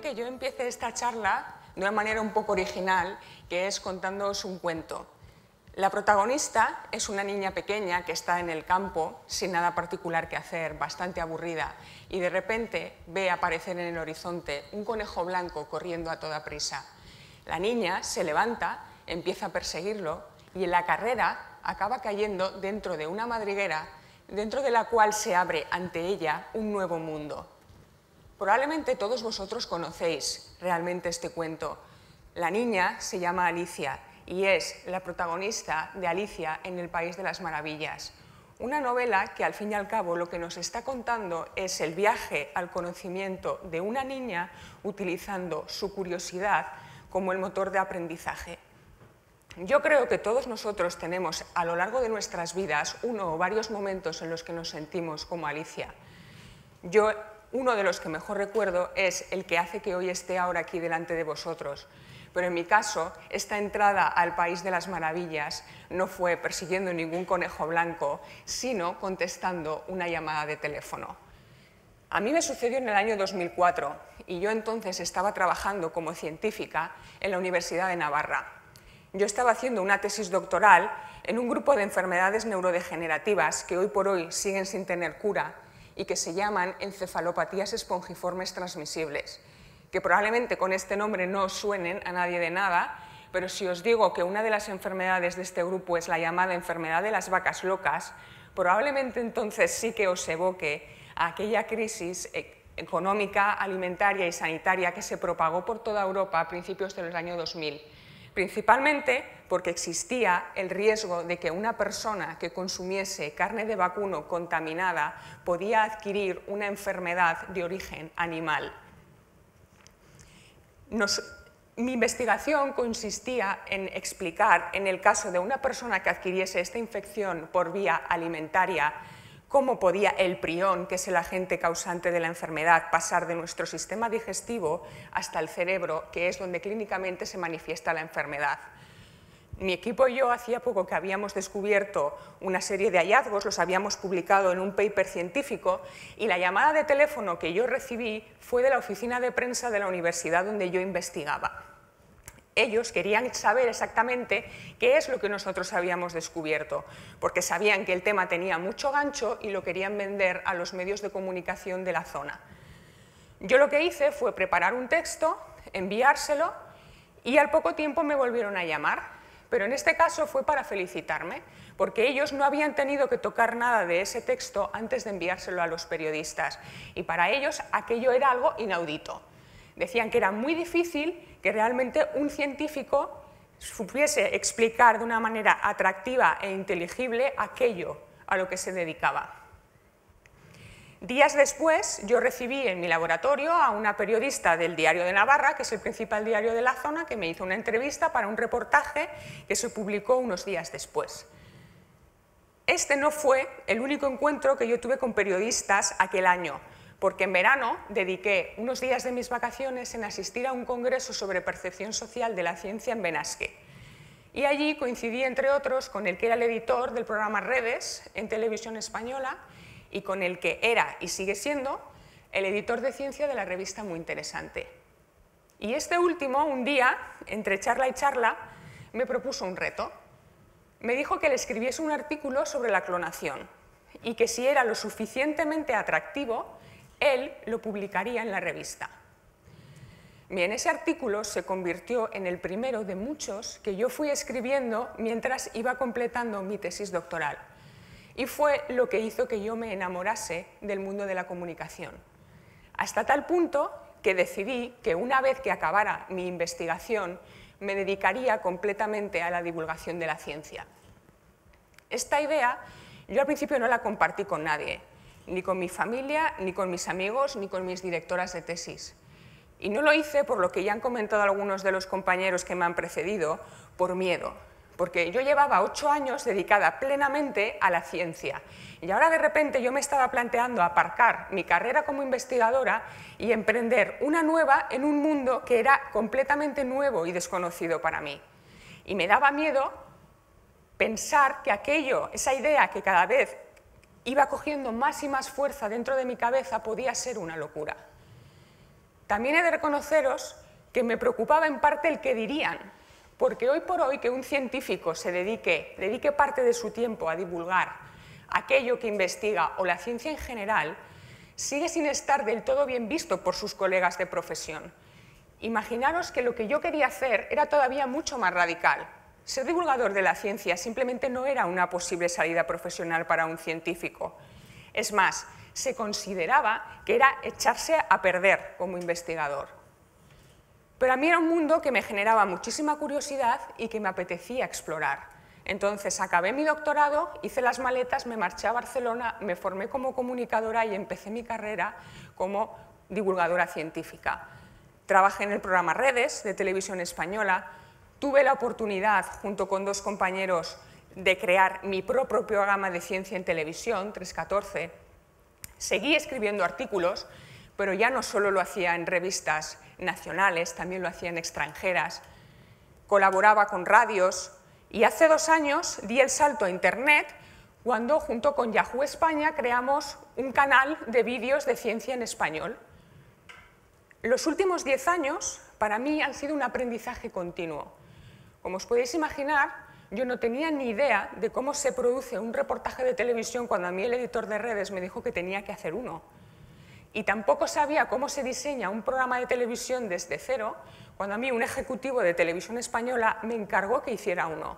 que yo empiece esta charla de una manera un poco original, que es contándoos un cuento. La protagonista es una niña pequeña que está en el campo, sin nada particular que hacer, bastante aburrida, y de repente ve aparecer en el horizonte un conejo blanco corriendo a toda prisa. La niña se levanta, empieza a perseguirlo, y en la carrera acaba cayendo dentro de una madriguera, dentro de la cual se abre ante ella un nuevo mundo. Probablemente todos vosotros conocéis realmente este cuento. La niña se llama Alicia y es la protagonista de Alicia en el País de las Maravillas. Una novela que al fin y al cabo lo que nos está contando es el viaje al conocimiento de una niña utilizando su curiosidad como el motor de aprendizaje. Yo creo que todos nosotros tenemos a lo largo de nuestras vidas uno o varios momentos en los que nos sentimos como Alicia. Uno de los que mejor recuerdo es el que hace que hoy esté ahora aquí delante de vosotros. Pero en mi caso, esta entrada al País de las Maravillas no fue persiguiendo ningún conejo blanco, sino contestando una llamada de teléfono. A mí me sucedió en el año 2004 y yo entonces estaba trabajando como científica en la Universidad de Navarra. Yo estaba haciendo una tesis doctoral en un grupo de enfermedades neurodegenerativas que hoy por hoy siguen sin tener cura y que se llaman encefalopatías espongiformes transmisibles, que probablemente con este nombre no os suenen a nadie de nada, pero si os digo que una de las enfermedades de este grupo es la llamada enfermedad de las vacas locas, probablemente entonces sí que os evoque a aquella crisis económica, alimentaria y sanitaria que se propagó por toda Europa a principios del año 2000. Principalmente porque existía el riesgo de que una persona que consumiese carne de vacuno contaminada podía adquirir una enfermedad de origen animal. Mi investigación consistía en explicar, en el caso de una persona que adquiriese esta infección por vía alimentaria, cómo podía el prión, que es el agente causante de la enfermedad, pasar de nuestro sistema digestivo hasta el cerebro, que es donde clínicamente se manifiesta la enfermedad. Mi equipo y yo hacía poco que habíamos descubierto una serie de hallazgos, los habíamos publicado en un paper científico, y la llamada de teléfono que yo recibí fue de la oficina de prensa de la universidad donde yo investigaba. Ellos querían saber exactamente qué es lo que nosotros habíamos descubierto, porque sabían que el tema tenía mucho gancho y lo querían vender a los medios de comunicación de la zona. Yo lo que hice fue preparar un texto, enviárselo, y al poco tiempo me volvieron a llamar, pero en este caso fue para felicitarme, porque ellos no habían tenido que tocar nada de ese texto antes de enviárselo a los periodistas, y para ellos aquello era algo inaudito. Decían que era muy difícil que realmente un científico supiese explicar de una manera atractiva e inteligible aquello a lo que se dedicaba. Días después, yo recibí en mi laboratorio a una periodista del Diario de Navarra, que es el principal diario de la zona, que me hizo una entrevista para un reportaje que se publicó unos días después. Este no fue el único encuentro que yo tuve con periodistas aquel año, porque en verano dediqué unos días de mis vacaciones en asistir a un congreso sobre percepción social de la ciencia en Benasque. Y allí coincidí, entre otros, con el que era el editor del programa Redes en Televisión Española y con el que era y sigue siendo el editor de ciencia de la revista Muy Interesante. Y este último, un día, entre charla y charla, me propuso un reto. Me dijo que le escribiese un artículo sobre la clonación y que si era lo suficientemente atractivo, él lo publicaría en la revista. Bien, ese artículo se convirtió en el primero de muchos que yo fui escribiendo mientras iba completando mi tesis doctoral. Y fue lo que hizo que yo me enamorase del mundo de la comunicación. Hasta tal punto que decidí que una vez que acabara mi investigación me dedicaría completamente a la divulgación de la ciencia. Esta idea yo al principio no la compartí con nadie, ni con mi familia, ni con mis amigos, ni con mis directoras de tesis. Y no lo hice por lo que ya han comentado algunos de los compañeros que me han precedido, por miedo, porque yo llevaba 8 años dedicada plenamente a la ciencia y ahora de repente yo me estaba planteando aparcar mi carrera como investigadora y emprender una nueva en un mundo que era completamente nuevo y desconocido para mí. Y me daba miedo pensar que esa idea que cada vez iba cogiendo más y más fuerza dentro de mi cabeza podía ser una locura. También he de reconoceros que me preocupaba en parte el qué dirían, porque hoy por hoy que un científico se dedique parte de su tiempo a divulgar aquello que investiga o la ciencia en general, sigue sin estar del todo bien visto por sus colegas de profesión. Imaginaros que lo que yo quería hacer era todavía mucho más radical. Ser divulgador de la ciencia simplemente no era una posible salida profesional para un científico. Es más, se consideraba que era echarse a perder como investigador. Pero a mí era un mundo que me generaba muchísima curiosidad y que me apetecía explorar. Entonces acabé mi doctorado, hice las maletas, me marché a Barcelona, me formé como comunicadora y empecé mi carrera como divulgadora científica. Trabajé en el programa Redes de Televisión Española, tuve la oportunidad, junto con 2 compañeros, de crear mi propio programa de ciencia en televisión, 314. Seguí escribiendo artículos, pero ya no solo lo hacía en revistas nacionales, también lo hacía en extranjeras. Colaboraba con radios y hace 2 años di el salto a Internet cuando, junto con Yahoo España, creamos un canal de vídeos de ciencia en español. Los últimos 10 años para mí han sido un aprendizaje continuo. Como os podéis imaginar, yo no tenía ni idea de cómo se produce un reportaje de televisión cuando a mí el editor de Redes me dijo que tenía que hacer uno. Y tampoco sabía cómo se diseña un programa de televisión desde cero cuando a mí un ejecutivo de Televisión Española me encargó que hiciera uno.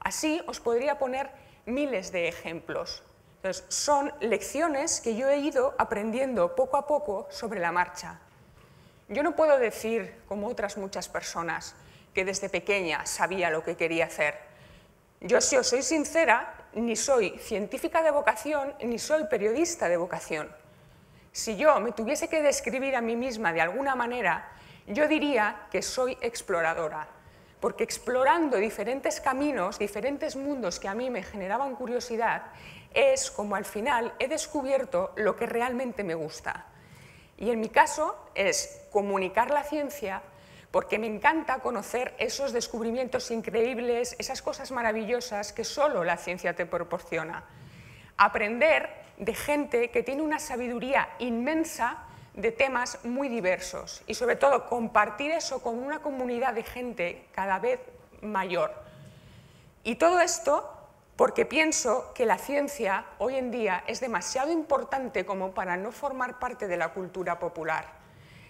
Así os podría poner miles de ejemplos. Entonces, son lecciones que yo he ido aprendiendo poco a poco sobre la marcha. Yo no puedo decir, como otras muchas personas, que desde pequeña sabía lo que quería hacer. Yo, si os soy sincera, ni soy científica de vocación, ni soy periodista de vocación. Si yo me tuviese que describir a mí misma de alguna manera, yo diría que soy exploradora, porque explorando diferentes caminos, diferentes mundos que a mí me generaban curiosidad, es como al final he descubierto lo que realmente me gusta. Y en mi caso es comunicar la ciencia porque me encanta conocer esos descubrimientos increíbles, esas cosas maravillosas que solo la ciencia te proporciona. Aprender de gente que tiene una sabiduría inmensa de temas muy diversos y sobre todo compartir eso con una comunidad de gente cada vez mayor. Y todo esto porque pienso que la ciencia hoy en día es demasiado importante como para no formar parte de la cultura popular.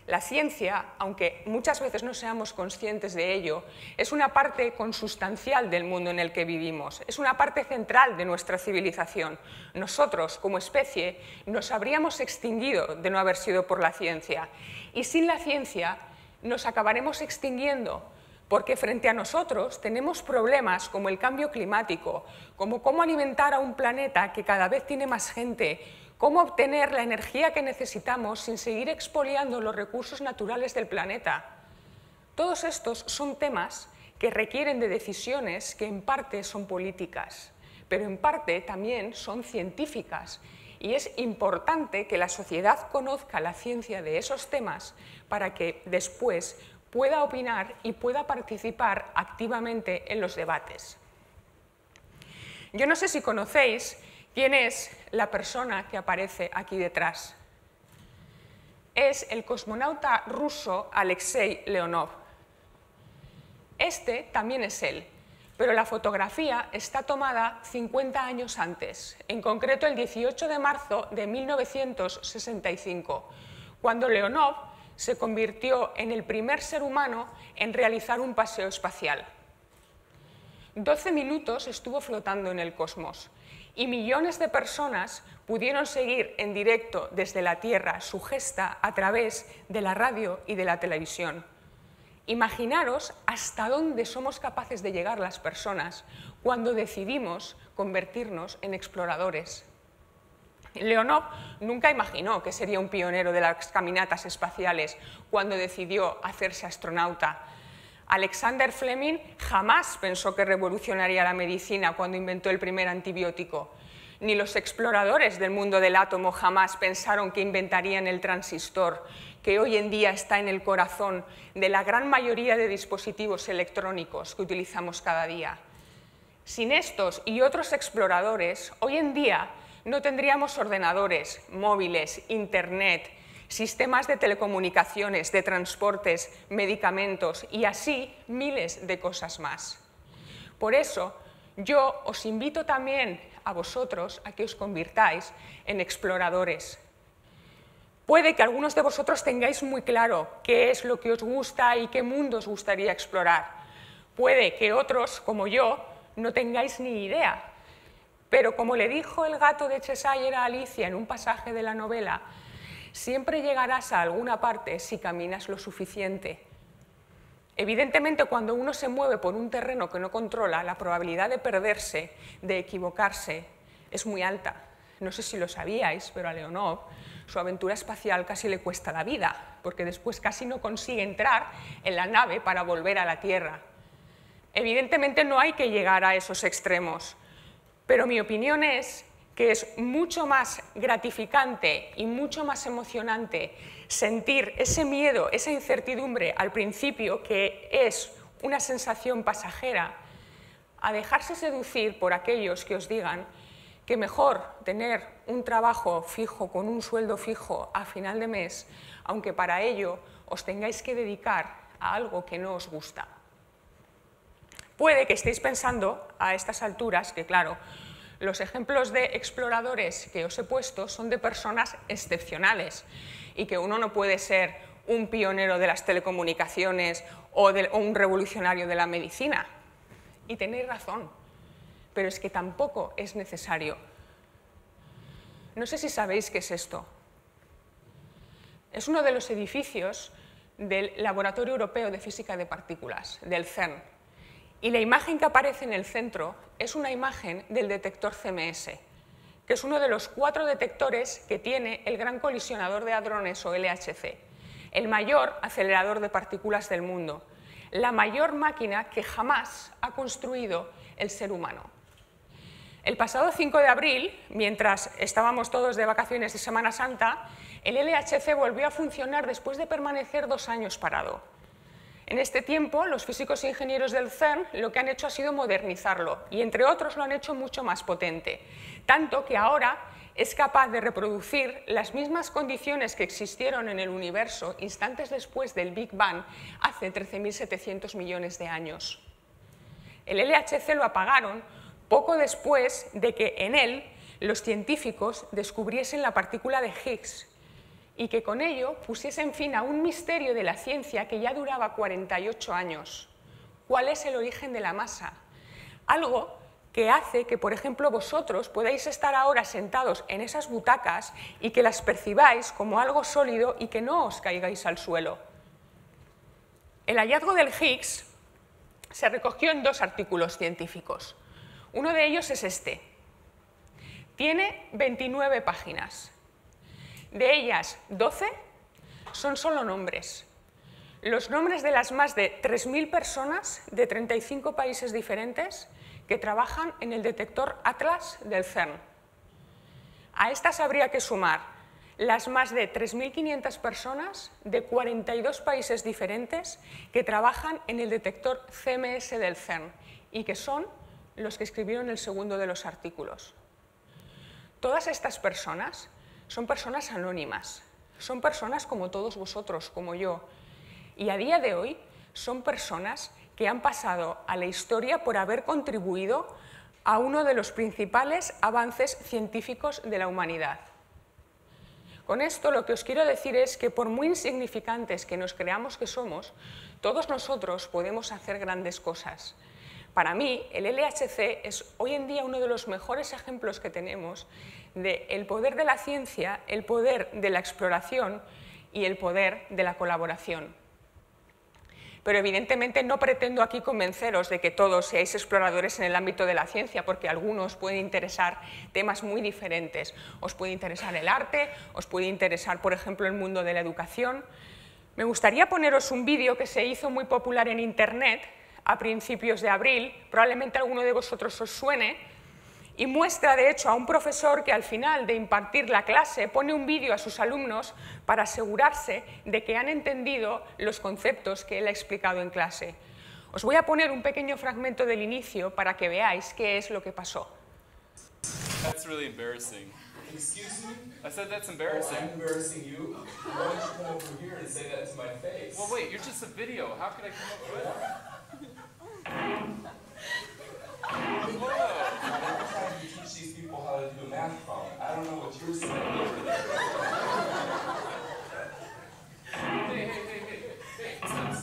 La ciencia, aunque muchas veces no seamos conscientes de ello, es una parte consustancial del mundo en el que vivimos, es una parte central de nuestra civilización. Nosotros, como especie, nos habríamos extinguido de no haber sido por la ciencia, y sin la ciencia nos acabaremos extinguiendo, porque frente a nosotros tenemos problemas como el cambio climático, como cómo alimentar a un planeta que cada vez tiene más gente, cómo obtener la energía que necesitamos sin seguir expoliando los recursos naturales del planeta. Todos estos son temas que requieren de decisiones que en parte son políticas, pero en parte también son científicas. Y es importante que la sociedad conozca la ciencia de esos temas para que después pueda opinar y pueda participar activamente en los debates. Yo no sé si conocéis quién es la persona que aparece aquí detrás. Es el cosmonauta ruso Alexei Leonov. Este también es él, pero la fotografía está tomada 50 años antes, en concreto el 18 de marzo de 1965, cuando Leonov se convirtió en el primer ser humano en realizar un paseo espacial. 12 minutos estuvo flotando en el cosmos y millones de personas pudieron seguir en directo desde la Tierra su gesta a través de la radio y de la televisión. Imaginaros hasta dónde somos capaces de llegar las personas cuando decidimos convertirnos en exploradores. Leonov nunca imaginó que sería un pionero de las caminatas espaciales cuando decidió hacerse astronauta. Alexander Fleming jamás pensó que revolucionaría la medicina cuando inventó el primer antibiótico. Ni los exploradores del mundo del átomo jamás pensaron que inventarían el transistor, que hoy en día está en el corazón de la gran mayoría de dispositivos electrónicos que utilizamos cada día. Sin estos y otros exploradores, hoy en día no tendríamos ordenadores, móviles, internet sistemas de telecomunicaciones, de transportes, medicamentos y así miles de cosas más. Por eso, yo os invito también a vosotros a que os convirtáis en exploradores. Puede que algunos de vosotros tengáis muy claro qué es lo que os gusta y qué mundo os gustaría explorar. Puede que otros, como yo, no tengáis ni idea. Pero como le dijo el gato de Cheshire a Alicia en un pasaje de la novela, siempre llegarás a alguna parte si caminas lo suficiente. Evidentemente, cuando uno se mueve por un terreno que no controla, la probabilidad de perderse, de equivocarse, es muy alta. No sé si lo sabíais, pero a Leonov su aventura espacial casi le cuesta la vida, porque después casi no consigue entrar en la nave para volver a la Tierra. Evidentemente no hay que llegar a esos extremos, pero mi opinión es que es mucho más gratificante y mucho más emocionante sentir ese miedo, esa incertidumbre al principio, que es una sensación pasajera, a dejarse seducir por aquellos que os digan que mejor tener un trabajo fijo con un sueldo fijo a final de mes, aunque para ello os tengáis que dedicar a algo que no os gusta. Puede que estéis pensando a estas alturas que, claro, los ejemplos de exploradores que os he puesto son de personas excepcionales y que uno no puede ser un pionero de las telecomunicaciones o un revolucionario de la medicina. Y tenéis razón, pero es que tampoco es necesario. No sé si sabéis qué es esto. Es uno de los edificios del Laboratorio Europeo de Física de Partículas, del CERN. Y la imagen que aparece en el centro es una imagen del detector CMS, que es uno de los 4 detectores que tiene el Gran Colisionador de Hadrones, o LHC, el mayor acelerador de partículas del mundo, la mayor máquina que jamás ha construido el ser humano. El pasado 5 de abril, mientras estábamos todos de vacaciones de Semana Santa, el LHC volvió a funcionar después de permanecer 2 años parado. En este tiempo, los físicos e ingenieros del CERN lo que han hecho ha sido modernizarlo y, entre otros, lo han hecho mucho más potente, tanto que ahora es capaz de reproducir las mismas condiciones que existieron en el universo instantes después del Big Bang hace 13.700 millones de años. El LHC lo apagaron poco después de que en él los científicos descubriesen la partícula de Higgs y que con ello pusiesen fin a un misterio de la ciencia que ya duraba 48 años. ¿Cuál es el origen de la masa? Algo que hace que, por ejemplo, vosotros podáis estar ahora sentados en esas butacas y que las percibáis como algo sólido y que no os caigáis al suelo. El hallazgo del Higgs se recogió en 2 artículos científicos. Uno de ellos es este. Tiene 29 páginas. De ellas, 12 son solo nombres. Los nombres de las más de 3.000 personas de 35 países diferentes que trabajan en el detector Atlas del CERN. A estas habría que sumar las más de 3.500 personas de 42 países diferentes que trabajan en el detector CMS del CERN y que son los que escribieron el segundo de los artículos. Todas estas personas son personas anónimas, son personas como todos vosotros, como yo, y a día de hoy son personas que han pasado a la historia por haber contribuido a uno de los principales avances científicos de la humanidad. Con esto lo que os quiero decir es que por muy insignificantes que nos creamos que somos, todos nosotros podemos hacer grandes cosas. Para mí, el LHC es hoy en día uno de los mejores ejemplos que tenemos del poder de la ciencia, el poder de la exploración y el poder de la colaboración. Pero evidentemente no pretendo aquí convenceros de que todos seáis exploradores en el ámbito de la ciencia, porque a algunos pueden interesar temas muy diferentes. Os puede interesar el arte, os puede interesar, por ejemplo, el mundo de la educación. Me gustaría poneros un vídeo que se hizo muy popular en Internet a principios de abril, probablemente a alguno de vosotros os suene, y muestra de hecho a un profesor que al final de impartir la clase pone un vídeo a sus alumnos para asegurarse de que han entendido los conceptos que él ha explicado en clase. Os voy a poner un pequeño fragmento del inicio para que veáis qué es lo que pasó. That's really embarrassing. Excuse me? I said that's embarrassing. Oh, I'm embarrassing you? Why don't you come over here and say that to my face? Well, wait, you're just a video. How could I come up with it? Whoa. I'm trying to teach these people how to do a math problem. I don't know what you're saying. Hey, what's this?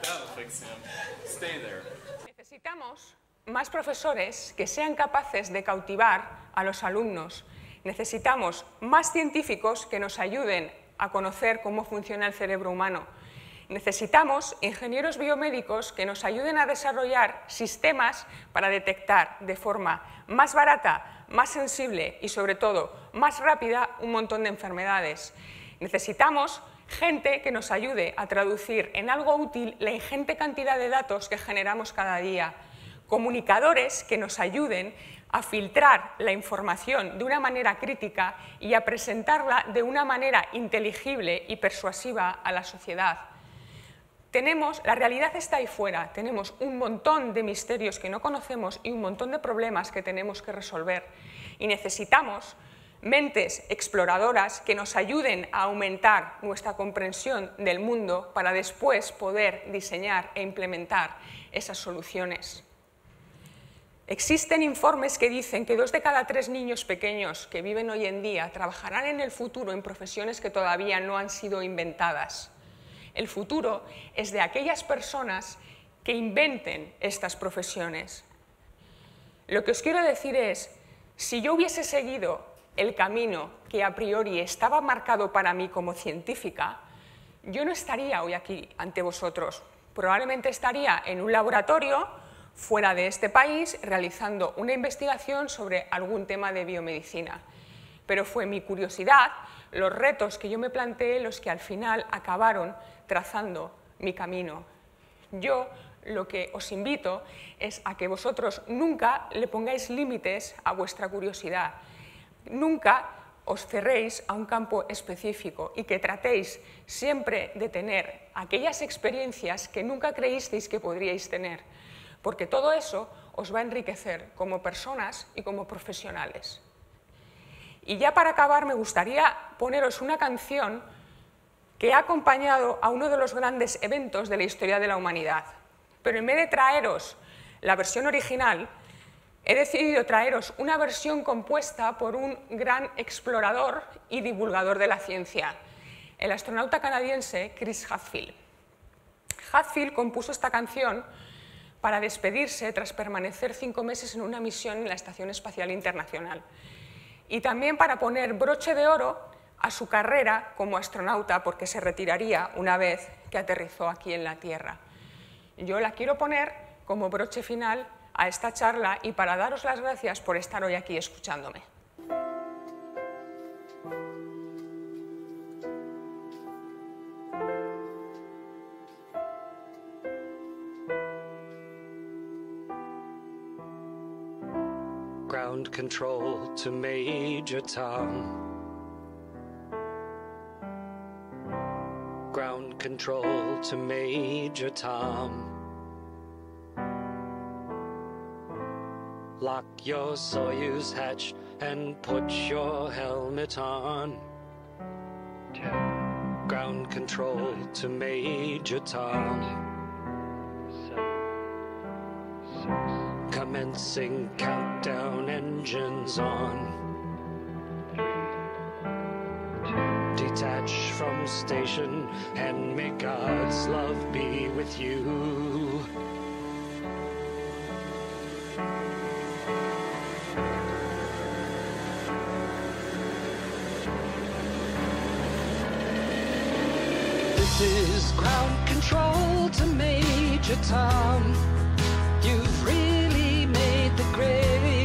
That'll fix him. Stay there. Necesitamos más profesores que sean capaces de cautivar a los alumnos. Necesitamos más científicos que nos ayuden a conocer cómo funciona el cerebro humano. Necesitamos ingenieros biomédicos que nos ayuden a desarrollar sistemas para detectar de forma más barata, más sensible y sobre todo más rápida un montón de enfermedades. Necesitamos gente que nos ayude a traducir en algo útil la ingente cantidad de datos que generamos cada día. Comunicadores que nos ayuden a filtrar la información de una manera crítica y a presentarla de una manera inteligible y persuasiva a la sociedad. La realidad está ahí fuera, tenemos un montón de misterios que no conocemos y un montón de problemas que tenemos que resolver. Y necesitamos mentes exploradoras que nos ayuden a aumentar nuestra comprensión del mundo para después poder diseñar e implementar esas soluciones. Existen informes que dicen que 2 de cada 3 niños pequeños que viven hoy en día trabajarán en el futuro en profesiones que todavía no han sido inventadas. El futuro es de aquellas personas que inventen estas profesiones. Lo que os quiero decir es, si yo hubiese seguido el camino que a priori estaba marcado para mí como científica, yo no estaría hoy aquí ante vosotros. Probablemente estaría en un laboratorio fuera de este país realizando una investigación sobre algún tema de biomedicina. Pero fue mi curiosidad, los retos que yo me planteé los que al final acabaron trazando mi camino. Yo lo que os invito es a que vosotros nunca le pongáis límites a vuestra curiosidad, nunca os cerréis a un campo específico y que tratéis siempre de tener aquellas experiencias que nunca creísteis que podríais tener, porque todo eso os va a enriquecer como personas y como profesionales. Y ya para acabar me gustaría poneros una canción que ha acompañado a uno de los grandes eventos de la historia de la humanidad. Pero en vez de traeros la versión original, he decidido traeros una versión compuesta por un gran explorador y divulgador de la ciencia, el astronauta canadiense Chris Hadfield. Hadfield compuso esta canción para despedirse tras permanecer 5 meses en una misión en la Estación Espacial Internacional y también para poner broche de oro a su carrera como astronauta, porque se retiraría una vez que aterrizó aquí en la Tierra. Yo la quiero poner como broche final a esta charla y para daros las gracias por estar hoy aquí escuchándome. Ground control to Major Tom. Ground control to Major Tom. Lock your Soyuz hatch and put your helmet on. 10. Ground control to Major Tom. 7, 6. Commencing countdown, engines on. 3, 2. Detach from station and may God's love be with you. This is ground control to Major Tom. You've really made the grade.